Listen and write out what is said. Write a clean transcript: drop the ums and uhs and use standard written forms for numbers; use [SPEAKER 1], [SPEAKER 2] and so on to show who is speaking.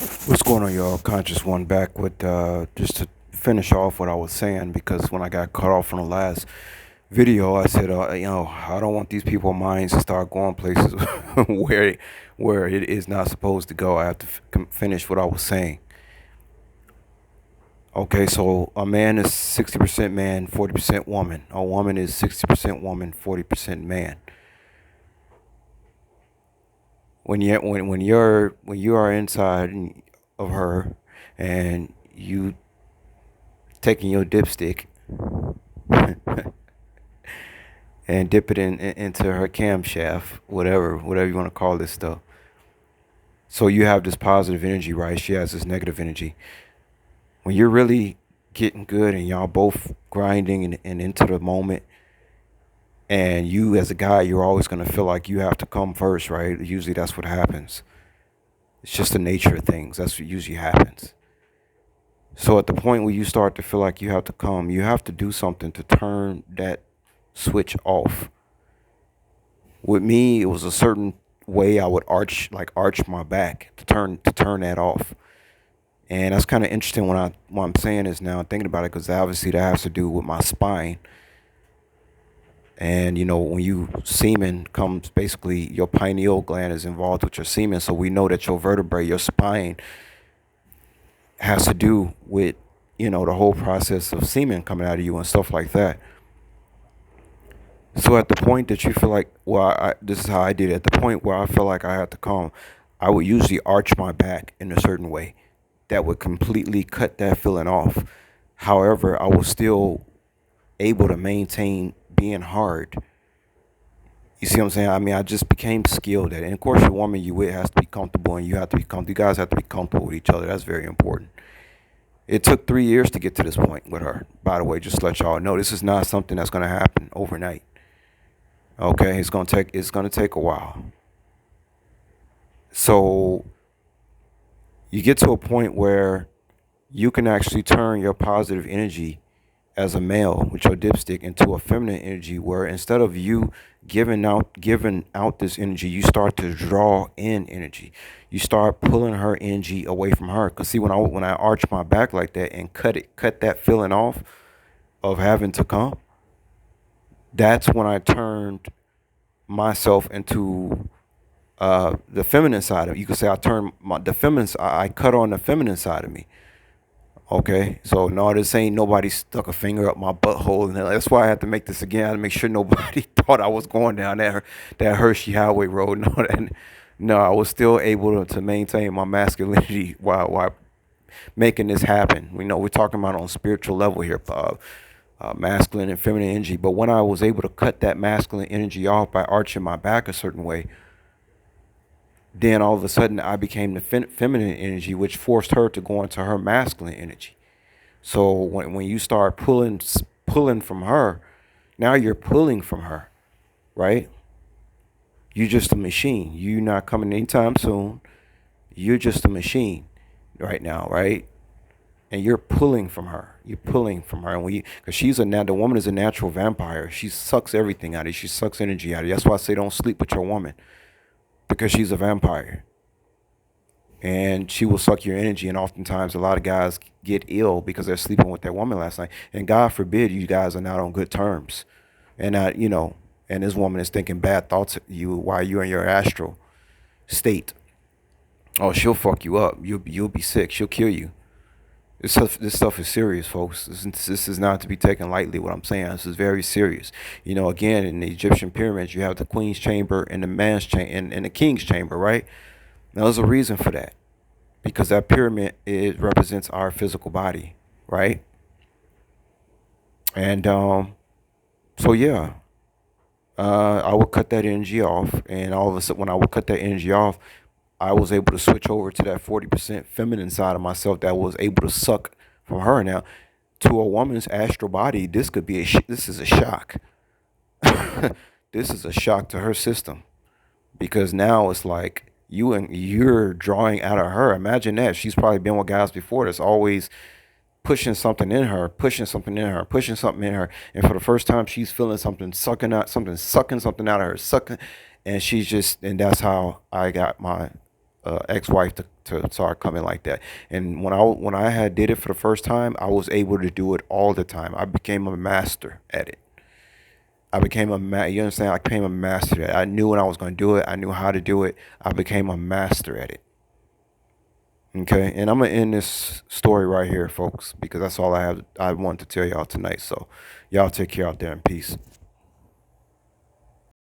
[SPEAKER 1] What's going on, y'all? Conscious One back with just to finish off what I was saying, because when I got cut off from the last video, I said, I don't want these people's minds to start going places where it is not supposed to go. I have to finish what I was saying. Okay, so a man is 60% man, 40% woman. A woman is 60% woman, 40% man. When you are inside of her and you taking your dipstick and dip it into her camshaft, whatever you want to call this stuff. So you have this positive energy, right? She has this negative energy. When you're really getting good and y'all both grinding and into the moment, and you as a guy, you're always gonna feel like you have to come first, right? Usually that's what happens. It's just the nature of things. That's what usually happens. So at the point where you start to feel like you have to come, you have to do something to turn that switch off. With me, it was a certain way I would arch my back to turn that off. And that's kind of interesting when what I'm saying is now thinking about it, because obviously that has to do with my spine. And when you semen comes, basically your pineal gland is involved with your semen, so we know that your vertebrae, your spine, has to do with the whole process of semen coming out of you and stuff like that. So at the point that you feel like, well, this is how I did it. At the point where I feel like I had to come, I would usually arch my back in a certain way that would completely cut that feeling off. However, I was still able to maintain being hard. You see what I'm saying? I mean, I just became skilled at it. And of course, the woman you with has to be comfortable, and you have to be comfortable. You guys have to be comfortable with each other. That's very important. It took 3 years to get to this point with her. By the way, just to let y'all know, this is not something that's gonna happen overnight. Okay, it's gonna take a while. So you get to a point where you can actually turn your positive energy as a male with your dipstick into a feminine energy, where instead of you giving out this energy, you start to draw in energy. You start pulling her energy away from her. Cause see, when I arch my back like that and cut that feeling off of having to come, that's when I turned myself into the feminine side of it. You could say I turned the feminine. I cut on the feminine side of me. Okay, so no, this ain't nobody stuck a finger up my butthole, and that's why I had to make this again. I had to make sure nobody thought I was going down that Hershey Highway Road. No, I was still able to maintain my masculinity while making this happen. We're talking about on a spiritual level here, masculine and feminine energy. But when I was able to cut that masculine energy off by arching my back a certain way, then all of a sudden I became the feminine energy, which forced her to go into her masculine energy. So when you start pulling from her, now you're pulling from her, right? You're just a machine. You're not coming anytime soon. You're just a machine right now, right? And you're pulling from her. You're pulling from her, and because the woman is a natural vampire. She sucks everything out of you. She sucks energy out of you. That's why I say don't sleep with your woman, because she's a vampire, and she will suck your energy. And oftentimes, a lot of guys get ill because they're sleeping with their woman last night. And God forbid you guys are not on good terms, and and this woman is thinking bad thoughts of you while you're in your astral state. Oh, she'll fuck you up. You'll be sick. She'll kill you. This stuff is serious, folks. This is not to be taken lightly. What I'm saying, this is very serious. Again, in the Egyptian pyramids, you have the queen's chamber and the man's chamber and the king's chamber, right? Now, there's a reason for that, because that pyramid, it represents our physical body, right? And so yeah, I would cut that energy off, and all of a sudden, when I would cut that energy off, I was able to switch over to that 40% feminine side of myself that was able to suck from her. Now, to a woman's astral body, this is a shock. This is a shock to her system, because now it's like you're drawing out of her. Imagine that. She's probably been with guys before that's always pushing something in her, pushing something in her, pushing something in her. And for the first time, she's feeling something sucking out, something sucking something out of her, sucking. And that's how I got my ex-wife to start coming like that. And when I had did it for the first time, I was able to do it all the time. I became a master at it. You understand? I became a master at it. I knew when I was going to do it. I knew how to do it. I became a master at it. Okay, and I'm gonna end this story right here, folks, because that's all I want to tell y'all tonight. So, y'all take care out there in peace.